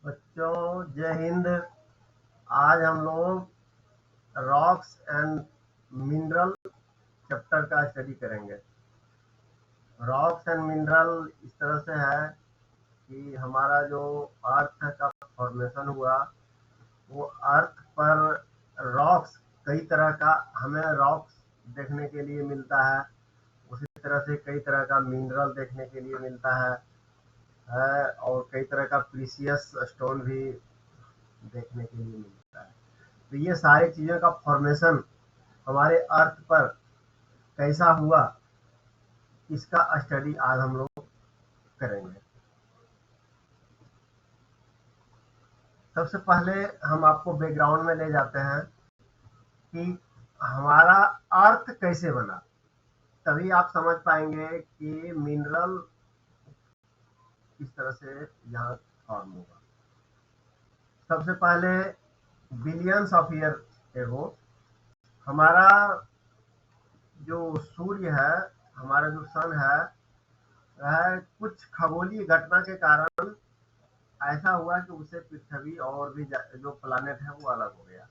बच्चों जय हिंद। आज हम लोग रॉक्स एंड मिनरल चैप्टर का स्टडी करेंगे। रॉक्स एंड मिनरल इस तरह से है कि हमारा जो अर्थ का फॉर्मेशन हुआ वो अर्थ पर रॉक्स कई तरह का हमें रॉक्स देखने के लिए मिलता है। उसी तरह से कई तरह का मिनरल देखने के लिए मिलता है और कई तरह का प्रीशियस स्टोन भी देखने के लिए मिलता है। तो ये सारी चीज़ों का फॉर्मेशन हमारे अर्थ पर कैसा हुआ, इसका स्टडी आज हम लोग करेंगे। सबसे पहले हम आपको बैकग्राउंड में ले जाते हैं कि हमारा अर्थ कैसे बना, तभी आप समझ पाएंगे कि मिनरल किस तरह से यहाँ फॉर्म होगा। सबसे पहले बिलियंस ऑफ ईयर एगो हमारा जो सूर्य है, हमारा जो सन है, वह कुछ खगोलीय घटना के कारण ऐसा हुआ कि उससे पृथ्वी और भी जो प्लानेट है वो अलग हो गया।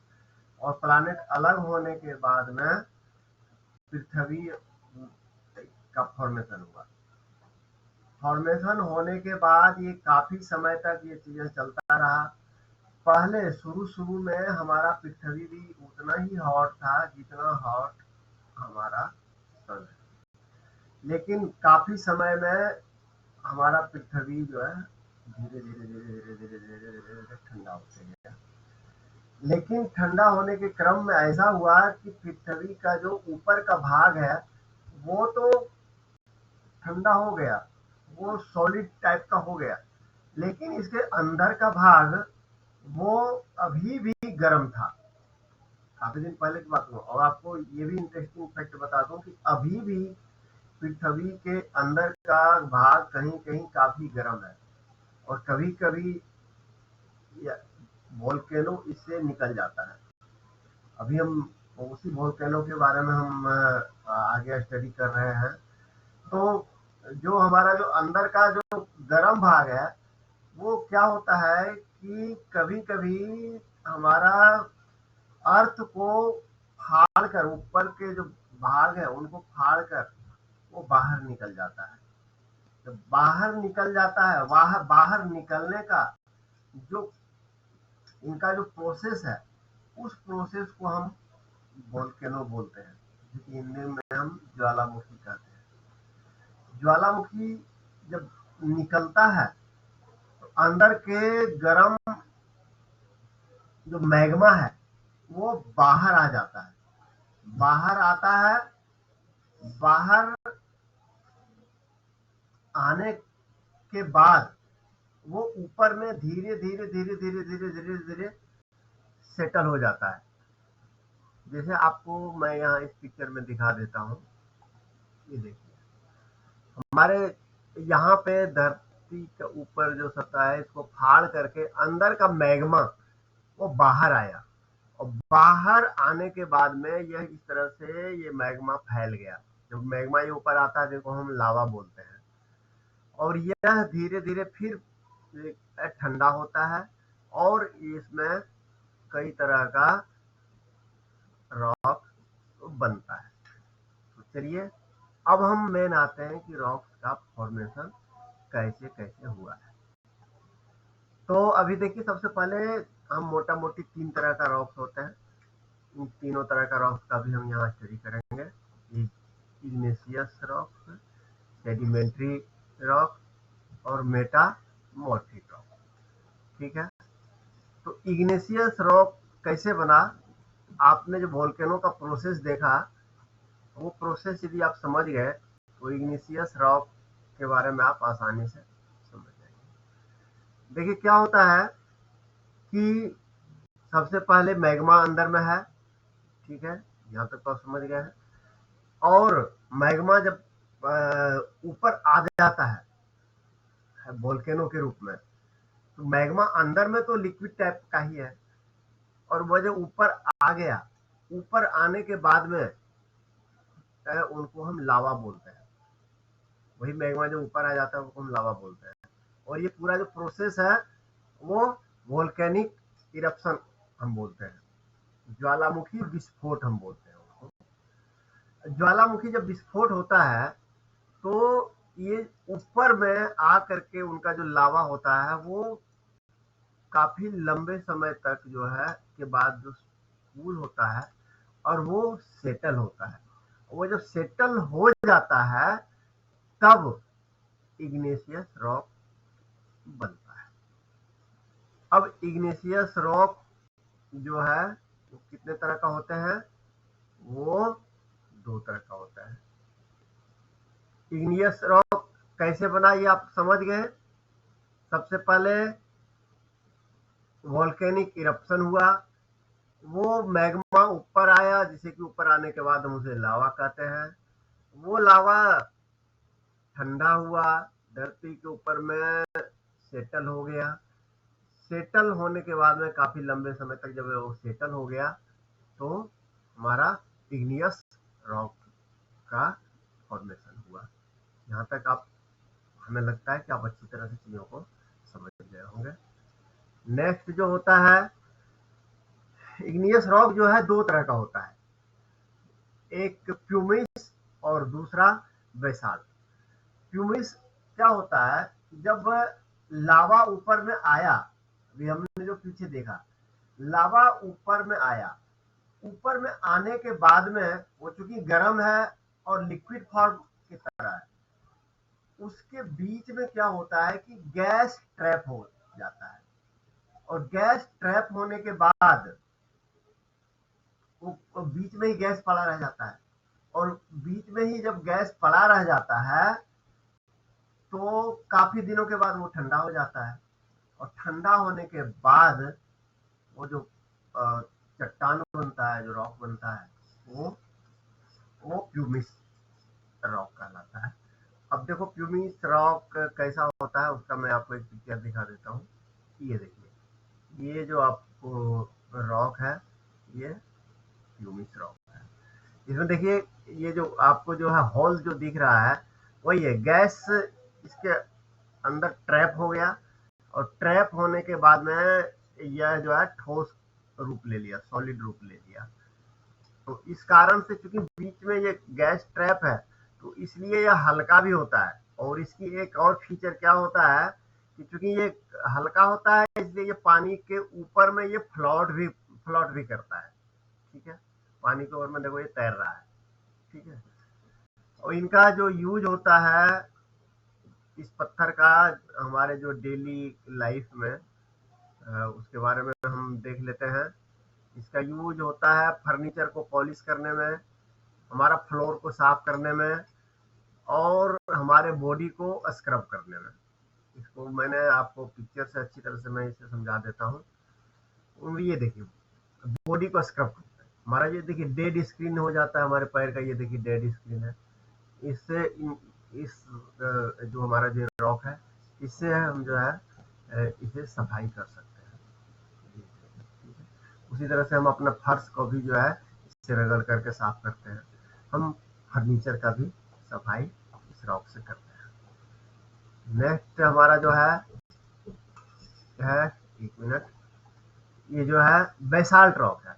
और प्लानेट अलग होने के बाद में पृथ्वी का फॉर्मेशन हुआ। फॉर्मेशन होने के बाद ये काफी समय तक ये चीजें चलता रहा। पहले शुरू में हमारा पृथ्वी भी उतना ही हॉट था जितना हॉट हमारा सन है, लेकिन काफी समय में हमारा पृथ्वी जो है धीरे धीरे धीरे धीरे धीरे धीरे धीरे धीरे ठंडा होते गया। लेकिन ठंडा होने के क्रम में ऐसा हुआ कि पृथ्वी का जो ऊपर का भाग है वो तो ठंडा हो गया, वो सॉलिड टाइप का हो गया, लेकिन इसके अंदर का भाग वो अभी भी गर्म था। काफी दिन पहले की बात हुआ। और आपको ये भी इंटरेस्टिंग फैक्ट बता दूं कि अभी भी पृथ्वी के अंदर का भाग कहीं कहीं काफी गर्म है और कभी कभी वोल्केनो इससे निकल जाता है। अभी हम उसी वोल्केनो के बारे में हम आगे स्टडी कर रहे हैं। तो जो हमारा जो अंदर का जो गर्म भाग है वो क्या होता है कि कभी कभी हमारा अर्थ को फाड़ कर, ऊपर के जो भाग है उनको फाड़ कर वो बाहर निकल जाता है। जब बाहर निकल जाता है, बाहर निकलने का जो इनका जो प्रोसेस है उस प्रोसेस को हम वोल्केनो बोलते हैं, जिसकी हिंदी में हम ज्वालामुखी कहते हैं। ज्वालामुखी जब निकलता है तो अंदर के गर्म जो मैग्मा है वो बाहर आ जाता है। बाहर आता है, बाहर आने के बाद वो ऊपर में धीरे धीरे धीरे धीरे धीरे धीरे धीरे सेटल हो जाता है। जैसे आपको मैं यहाँ इस पिक्चर में दिखा देता हूँ। ये देखिए, हमारे यहाँ पे धरती के ऊपर जो सतह है इसको फाड़ करके अंदर का मैग्मा वो बाहर आया और बाहर आने के बाद में यह इस तरह से ये मैग्मा फैल गया। जब मैग्मा ये ऊपर आता है जिनको हम लावा बोलते हैं, और यह धीरे धीरे फिर ठंडा होता है और इसमें कई तरह का रॉक बनता है। तो चलिए अब हम मेन आते हैं कि रॉक्स का फॉर्मेशन कैसे कैसे हुआ है। तो अभी देखिए, सबसे पहले हम मोटा मोटी तीन तरह का रॉक्स होते हैं। इन तीनों तरह का रॉक्स का भी हम यहाँ स्टडी करेंगे। इग्नेशियस रॉक्स, सेडिमेंट्री रॉक और मेटामॉर्फिक रॉक। ठीक है, तो इग्नेशियस रॉक कैसे बना? आपने जो वोल्केनो का प्रोसेस देखा वो प्रोसेस यदि आप समझ गए तो इग्नेशियस रॉक के बारे में आप आसानी से समझ जाएंगे। देखिए क्या होता है कि सबसे पहले मैग्मा अंदर में है। ठीक है, यहाँ तक तो आप समझ गए हैं। और मैग्मा जब ऊपर आ जाता है वोल्केनो के रूप में, तो मैग्मा अंदर में तो लिक्विड टाइप का ही है, और वो जब ऊपर आ गया, ऊपर आने के बाद में उनको हम लावा बोलते हैं। वही मैग्मा जो ऊपर आ जाता है उनको हम लावा बोलते हैं। और ये पूरा जो प्रोसेस है वो वोल्केनिक इरप्शन हम बोलते हैं, ज्वालामुखी विस्फोट हम बोलते हैं उसको। ज्वालामुखी जब विस्फोट होता है तो ये ऊपर में आ करके उनका जो लावा होता है वो काफी लंबे समय तक जो है के बाद जो कूल होता है और वो सेटल होता है। वो जब सेटल हो जाता है तब इग्नेशियस रॉक बनता है। अब इग्नेशियस रॉक जो है वो कितने तरह का होते हैं? वो दो तरह का होता है। इग्नियस रॉक कैसे बना ये आप समझ गए। सबसे पहले वोल्केनिक इरप्शन हुआ, वो मैग्मा ऊपर आया, जिसे कि ऊपर आने के बाद हम उसे लावा कहते हैं। वो लावा ठंडा हुआ, धरती के ऊपर में सेटल हो गया। सेटल होने के बाद में काफी लंबे समय तक जब वो सेटल हो गया तो हमारा इग्नियस रॉक का फॉर्मेशन हुआ। यहाँ तक आप हमें लगता है कि आप अच्छी तरह से चीजों को समझ गए होंगे। नेक्स्ट जो होता है इग्नियस रॉक जो है दो तरह का होता है, एक प्यूमिस और दूसरा बेसाल्ट। प्यूमिस क्या होता है? जब लावा ऊपर में आया, अभी हमने जो पीछे देखा, लावा ऊपर में आया, ऊपर में आने के बाद में वो चूंकि गर्म है और लिक्विड फॉर्म की तरह है, उसके बीच में क्या होता है कि गैस ट्रैप हो जाता है। और गैस ट्रैप होने के बाद वो बीच में ही गैस पड़ा रह जाता है। और बीच में ही जब गैस पड़ा रह जाता है तो काफी दिनों के बाद वो ठंडा हो जाता है। और ठंडा होने के बाद वो जो चट्टान बनता है, जो रॉक बनता है, वो प्यूमिस रॉक कहलाता है। अब देखो प्यूमिस रॉक कैसा होता है उसका मैं आपको एक पिक्चर दिखा देता हूँ। ये देखिए, ये जो आपको रॉक है ये प्यूमिस रॉक है। इसमें देखिए ये जो आपको जो है होल जो दिख रहा है वही है, गैस इसके अंदर ट्रैप हो गया और ट्रैप होने के बाद में यह जो है ठोस रूप ले लिया, सॉलिड रूप ले लिया। तो इस कारण से चूंकि बीच में ये गैस ट्रैप है तो इसलिए यह हल्का भी होता है। और इसकी एक और फीचर क्या होता है कि चूंकि ये हल्का होता है इसलिए ये पानी के ऊपर में ये फ्लोट भी करता है। ठीक है, पानी के ऊपर में देखो ये तैर रहा है। ठीक है, और इनका जो यूज होता है इस पत्थर का हमारे जो डेली लाइफ में उसके बारे में हम देख लेते हैं। इसका यूज होता है फर्नीचर को पॉलिश करने में, हमारा फ्लोर को साफ करने में और हमारे बॉडी को स्क्रब करने में। इसको मैंने आपको पिक्चर से अच्छी तरह से मैं इसे समझा देता हूँ। ये देखिए बॉडी को स्क्रब करता है हमारा, ये देखिए डेड स्क्रीन हो जाता है हमारे पैर का, ये देखिए डेड स्क्रीन है। इससे इस जो हमारा जो रॉक है इससे हम जो है इसे सफाई कर सकते हैं। उसी तरह से हम अपना फर्श को भी जो है इससे रगड़ करके साफ करते हैं। हम फर्नीचर का भी सफाई इस रॉक से करते हैं। नेक्स्ट हमारा जो है एक मिनट, ये जो है बेसाल्ट रॉक है।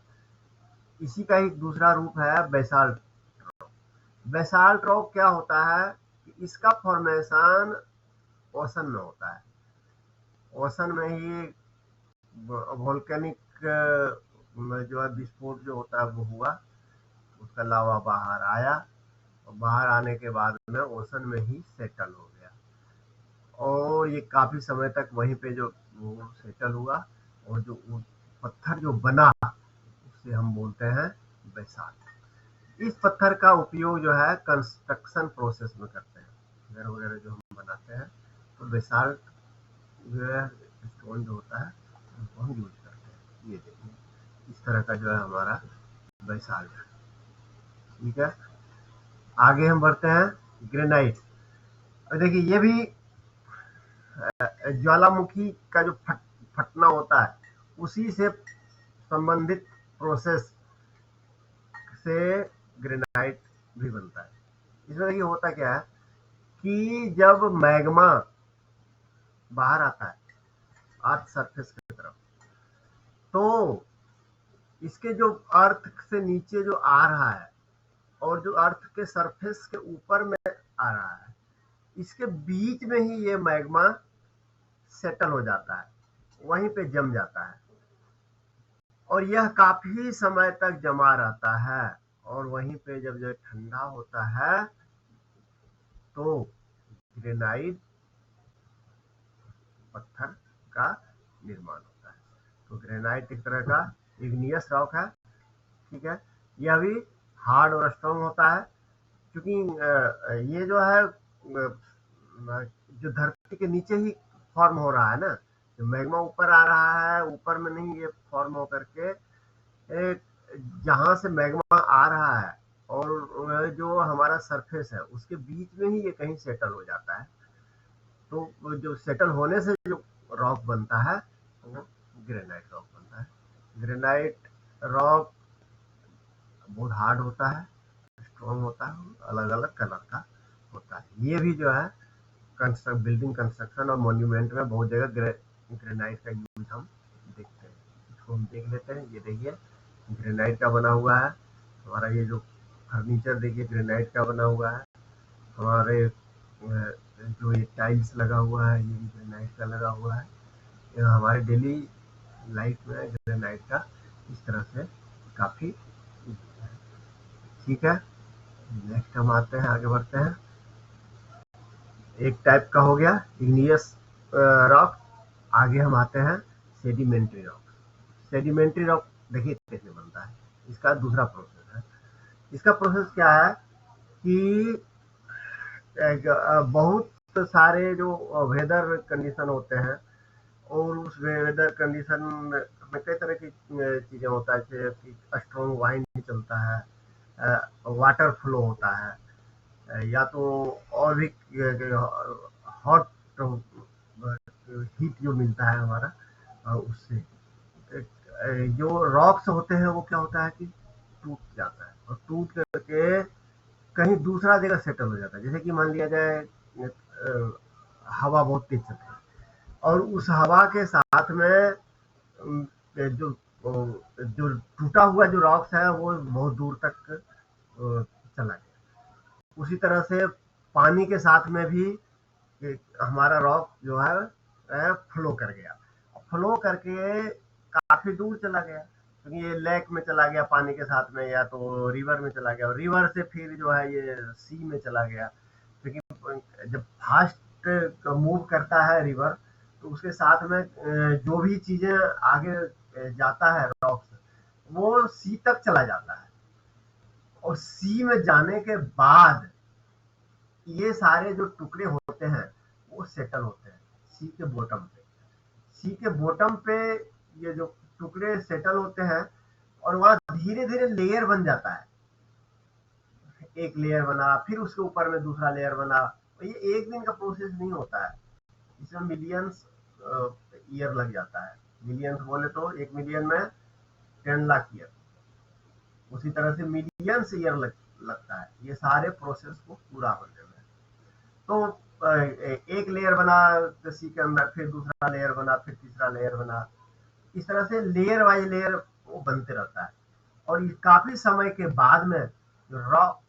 इसी का एक दूसरा रूप है बेसाल्ट रॉक। बेसाल्ट रॉक क्या होता है कि इसका फॉर्मेशन ओशन में होता है। ओशन में ही वोल्केनिक में जो है विस्फोट जो होता है वो हुआ, उसका लावा बाहर आया और बाहर आने के बाद में ओशन में ही सेटल हो गया और ये काफी समय तक वहीं पे जो वो सेटल हुआ। और जो पत्थर जो बना उसे हम बोलते हैं बेसाल्ट। इस पत्थर का उपयोग जो है कंस्ट्रक्शन प्रोसेस में करते हैं, घर वगैरह जो हम बनाते हैं तो बेसाल्ट जो है स्टोन जो होता है उसको हम यूज करते हैं। ये देखिए इस तरह का जो है हमारा बेसाल्ट। ठीक है, आगे हम बढ़ते हैं ग्रेनाइट। और देखिए ये भी ज्वालामुखी का जो फटना होता है उसी से संबंधित प्रोसेस से ग्रेनाइट भी बनता है। इसमें देखिए होता क्या है कि जब मैग्मा बाहर आता है अर्थ सरफेस की तरफ। तो इसके जो अर्थ से नीचे जो आ रहा है और जो अर्थ के सरफेस के ऊपर में आ रहा है, इसके बीच में ही ये मैग्मा सेटल हो जाता है, वहीं पे जम जाता है और यह काफी समय तक जमा रहता है। और वहीं पे जब जो ठंडा होता है तो ग्रेनाइट पत्थर का निर्माण होता है। तो ग्रेनाइट एक तरह का इग्नियस रॉक है, ठीक है। यह भी हार्ड और स्ट्रॉन्ग होता है, क्योंकि ये जो है जो धरती के नीचे ही फॉर्म हो रहा है ना, जो मैग्मा ऊपर आ रहा है, ऊपर में नहीं, ये फॉर्म होकर के एक जहां से मैग्मा आ रहा है और जो हमारा सरफेस है उसके बीच में ही ये कहीं सेटल हो जाता है। तो जो सेटल होने से जो रॉक बनता है वो ग्रेनाइट रॉक बनता है। ग्रेनाइट रॉक बहुत हार्ड होता है, स्ट्रॉन्ग होता है, अलग अलग कलर का होता है। ये भी जो है बिल्डिंग कंस्ट्रक्शन और मॉन्यूमेंट में बहुत जगह ग्रेनाइट का यूज हम देखते हैं। इसको हम देख लेते हैं। ये देखिए ग्रेनाइट का बना हुआ है। हमारा ये जो फर्नीचर देखिए ग्रेनाइट का बना हुआ है। हमारे जो ये टाइल्स लगा हुआ है ये भी ग्रेनाइट का लगा हुआ है। ये हमारे डेली लाइफ में ग्रेनाइट का इस तरह से काफी, ठीक है। नेक्स्ट हम आते हैं, आगे बढ़ते हैं। एक टाइप का हो गया इग्नियस रॉक। आगे हम आते हैं सेडिमेंट्री रॉक। सेडिमेंट्री रॉक देखिए कैसे बनता है, इसका दूसरा प्रोसेस है। इसका प्रोसेस क्या है कि बहुत सारे जो वेदर कंडीशन होते हैं और उस वेदर कंडीशन में कई तरह की चीजें होता है, जैसे कि स्ट्रॉन्ग वाइंड चलता है, वाटर फ्लो होता है, या तो और भी हॉट हीट जो मिलता है हमारा उससे जो रॉक्स होते हैं वो क्या होता है कि टूट जाता है और टूट करके कहीं दूसरा जगह सेटल हो जाता है। जैसे कि मान लिया जाए हवा बहुत तेज चल रही है और उस हवा के साथ में जो जो टूटा हुआ जो रॉक्स है वो बहुत दूर तक चला गया। उसी तरह से पानी के साथ में भी हमारा रॉक जो है फ्लो कर गया, फ्लो करके काफी दूर चला गया, क्योंकि ये लेक में चला गया पानी के साथ में, या तो रिवर में चला गया और रिवर से फिर जो है ये सी में चला गया। क्योंकि जब फास्ट मूव करता है रिवर तो उसके साथ में जो भी चीजें आगे जाता है रॉक्स वो सी तक चला जाता है और सी में जाने के बाद ये सारे जो टुकड़े होते हैं वो सेटल होते हैं सी के बॉटम पे। सी के बॉटम पे ये जो टुकड़े सेटल होते हैं और वहां धीरे धीरे लेयर बन जाता है। एक लेयर बना, फिर उसके ऊपर में दूसरा लेयर बना। ये एक दिन का प्रोसेस नहीं होता है, इसमें मिलियंस ईयर लग जाता है। मिलियंस बोले तो 1 मिलियन में 10 लाख ईयर, उसी तरह से मिलियंस ईयर लगता है ये सारे प्रोसेस को पूरा होने में। तो एक लेयर बना सी के अंदर, फिर दूसरा लेयर बना, फिर तीसरा लेयर बना, इस तरह से लेयर वाइज लेयर वो बनते रहता है। और काफी समय के बाद में जो रॉक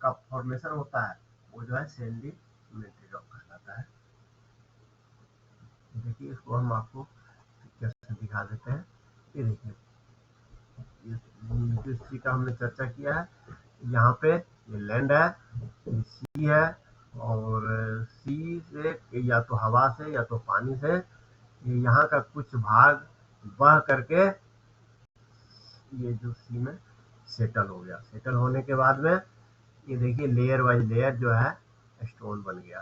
का फॉर्मेशन होता है वो जो है सेडिमेंट्री रॉक कहलाता है। देखिए इसको हम आपको पिक्चर से दिखा देते हैं। ये देखिए जिस चीज का हमने चर्चा किया है, यहाँ पे ये लैंड है, ये सी है और सी से या तो हवा से या तो पानी से ये यहाँ का कुछ भाग बह करके ये जो सी में सेटल हो गया। सेटल होने के बाद में ये देखिए लेयर बाई लेयर जो है स्टोन बन गया।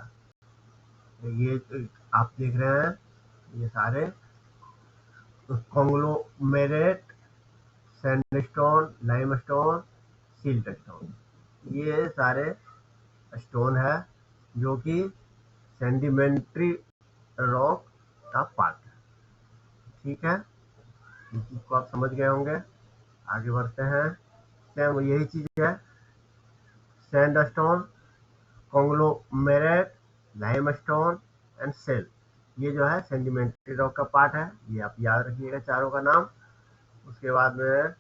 ये आप देख रहे हैं ये सारे कॉन्ग्लोमेरेट, सैंडस्टोन, लाइमस्टोन, सिल्टस्टोन, ये सारे स्टोन है जो कि सेडिमेंट्री रॉक का पार्ट है। ठीक है, इस चीज को आप समझ गए होंगे। आगे बढ़ते हैं। सेम यही चीज है, sandstone, conglomerate, limestone and shale, ये जो है सेडिमेंट्री रॉक का पार्ट है, ये आप याद रखिएगा चारों का नाम। उसके बाद में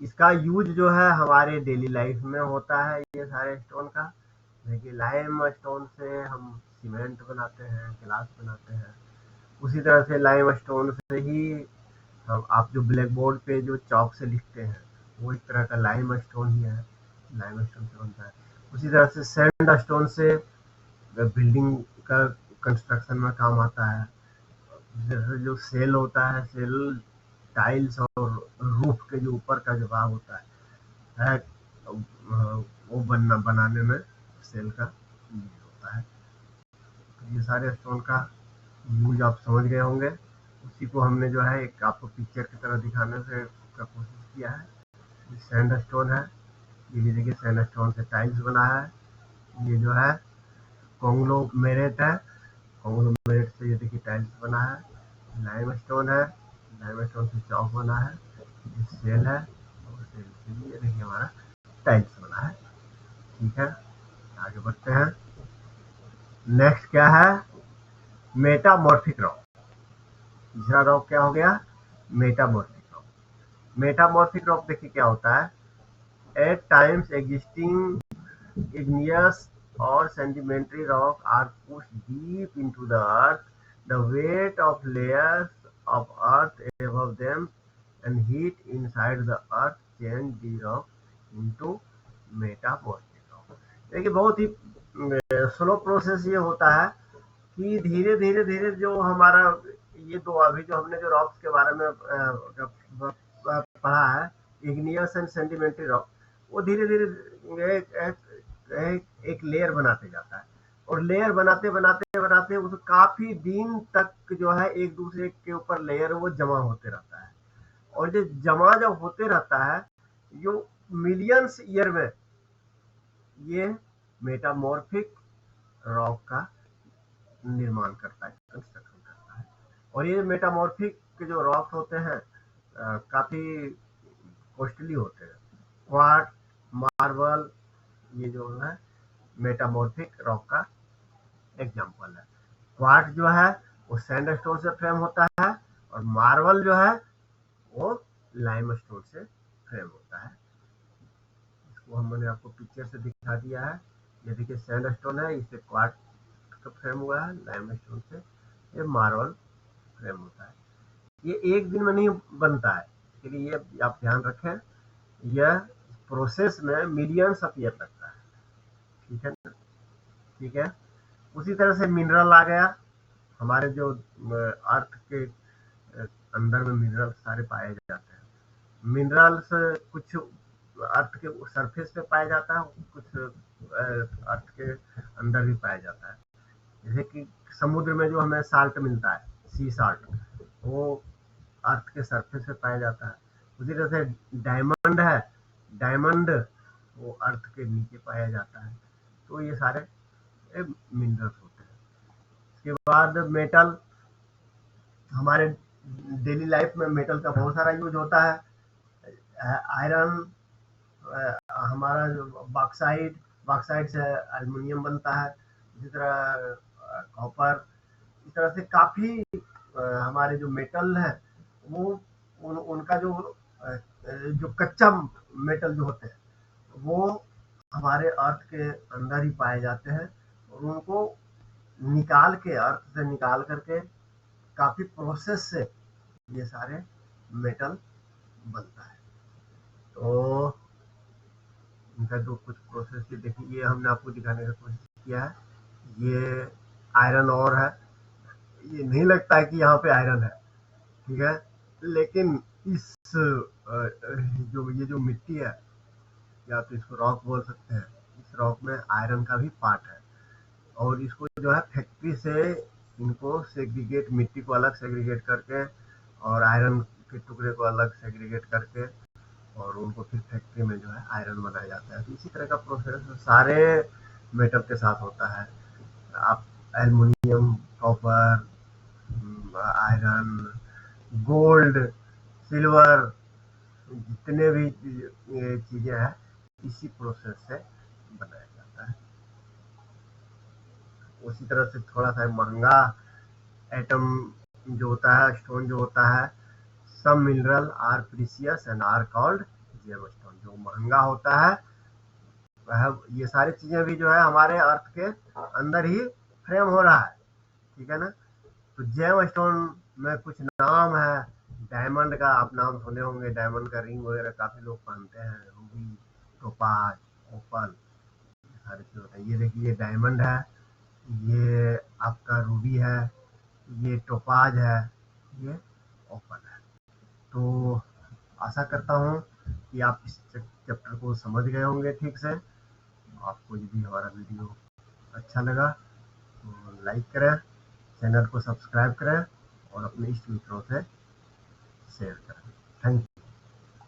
इसका यूज जो है हमारे डेली लाइफ में होता है, ये सारे स्टोन का। देखिए लाइम स्टोन से हम सीमेंट बनाते हैं, गिलास बनाते हैं। उसी तरह से लाइम स्टोन से ही हम आप जो ब्लैक बोर्ड पे जो चौक से लिखते हैं वो एक तरह का लाइम स्टोन ही है, लाइम स्टोन से बनता है। उसी तरह से सैंड स्टोन से बिल्डिंग का कंस्ट्रक्शन में काम आता है। जैसे जो सेल होता है, सेल टाइल्स और रूफ के जो यूपर का जो भाग होता है वो बनाने में सेल का यूज होता है। तो ये सारे स्टोन का यूज आप समझ गए होंगे। उसी को हमने जो है एक आपको पिक्चर की तरह दिखाने से का कोशिश किया है। ये सैंड स्टोन है, ये भी देखिए सैंड स्टोन से टाइल्स बना है। ये जो है कॉन्ग्लोमेरेट है, कॉन्ग्लोमेरेट से ये देखिए टाइल्स बना है। लाइम स्टोन है, लाइम स्टोन से चौक बना है। ये सेल है और सेल से भी ये देखिए हमारा टाइल्स बना है। ठीक है, आगे बढ़ते हैं। नेक्स्ट क्या है, मेटामॉर्फिक रॉक। तीसरा रॉक क्या हो गया, मेटामॉर्फिक रॉक। मेटामॉर्फिक रॉक देखिए क्या होता है, at times existing igneous or sedimentary rock are pushed deep into the earth. The weight of layers of earth above them and heat inside the earth change the rock into metamorphic rock। देखिए बहुत ही slow process ये होता है कि धीरे धीरे धीरे जो हमारा ये दो अभी जो हमने जो रॉक्स के बारे में पढ़ा है, इग्नियस एंड सेडिमेंट्री रॉक, वो धीरे धीरे एक लेयर बनाते जाता है। और लेयर बनाते बनाते बनाते उस काफी दिन तक जो है एक दूसरे के ऊपर लेयर वो जमा होते रहता है। और जो जमा जब होते रहता है, जो मिलियंस ईयर में ये मेटामॉर्फिक रॉक का निर्माण करता है, कंस्ट्रक्शन करता है। और ये मेटामॉर्फिक के जो रॉक्स होते हैं काफी कॉस्टली होते हैं। क्वार्ट्ज, मार्बल, ये जो है मेटामॉर्फिक रॉक का एग्जाम्पल है। क्वार्ट्ज जो है वो सैंडस्टोन से फ्रेम होता है, और मार्बल जो है वो लाइमस्टोन से फ्रेम होता है। इसको हमने आपको पिक्चर से दिखा दिया है। ये देखिए सैंडस्टोन है, इससे क्वार्ट्ज का फ्रेम हुआ है, लाइमस्टोन से ये मार्बल फ्रेम होता है। ये एक दिन में नहीं बनता है, इसलिए ये आप ध्यान रखें, यह प्रोसेस में मिलियंस ऑफ ईयर लगता है। ठीक है ना, ठीक है। उसी तरह से मिनरल आ गया। हमारे जो अर्थ के अंदर में मिनरल सारे पाए जाते हैं। मिनरल्स कुछ अर्थ के सरफेस पे पाया जाता है, कुछ अर्थ के अंदर भी पाया जाता है। जैसे कि समुद्र में जो हमें साल्ट मिलता है, सी साल्ट, वो अर्थ के सरफेस पे पाया जाता है। उसी तरह से डायमंड है, डायमंड वो अर्थ के नीचे पाया जाता है। तो ये सारे मिनरल्स होते हैं। इसके बाद मेटल, हमारे डेली लाइफ में मेटल का बहुत सारा यूज होता है। आयरन, हमारा जो बॉक्साइट, बॉक्साइट से एल्युमिनियम बनता है। इसी तरह कॉपर, इस तरह से काफी हमारे जो मेटल है वो उनका जो कच्चा मेटल जो होते हैं वो हमारे अर्थ के अंदर ही पाए जाते हैं। और उनको निकाल के, अर्थ से निकाल करके काफी प्रोसेस से ये सारे मेटल बनता है। तो इनका जो कुछ प्रोसेस ये देखिए, ये हमने आपको दिखाने का कोशिश किया है। ये आयरन और है, ये नहीं लगता है कि यहाँ पे आयरन है, ठीक है। लेकिन इस जो ये जो मिट्टी है, या तो इसको रॉक बोल सकते हैं, इस रॉक में आयरन का भी पार्ट है। और इसको जो है फैक्ट्री से इनको सेग्रीगेट, मिट्टी को अलग सेग्रीगेट करके और आयरन के टुकड़े को अलग सेग्रीगेट करके और उनको फिर फैक्ट्री में जो है आयरन बनाया जाता है। तो इसी तरह का प्रोसेस सारे मेटल के साथ होता है। आप aluminium, copper, iron, gold, silver, जितने भी चीजें हैं इसी प्रोसेस से बनाया जाता है। उसी तरह से थोड़ा सा महंगा एटम जो होता है, स्टोन जो होता है, some mineral are precious and are called gemstone. जो महंगा होता है वह, ये सारी चीजें भी जो है हमारे अर्थ के अंदर ही फ्रेम हो रहा है, ठीक है ना। तो जेमस्टोन में कुछ नाम है, डायमंड का आप नाम सुने होंगे, डायमंड का रिंग वगैरह काफी लोग पहनते हैं, रूबी, टोपाज, ओपल, सारी चीज होता है। ये देखिए डायमंड है, ये आपका रूबी है, ये टोपाज है, ये ओपल है। तो आशा करता हूँ कि आप इस चैप्टर को समझ गए होंगे ठीक से। आपको यदि हमारा वीडियो अच्छा लगा तो लाइक करें, चैनल को सब्सक्राइब करें और अपने इष्ट मित्रों से शेयर करें। Thank you.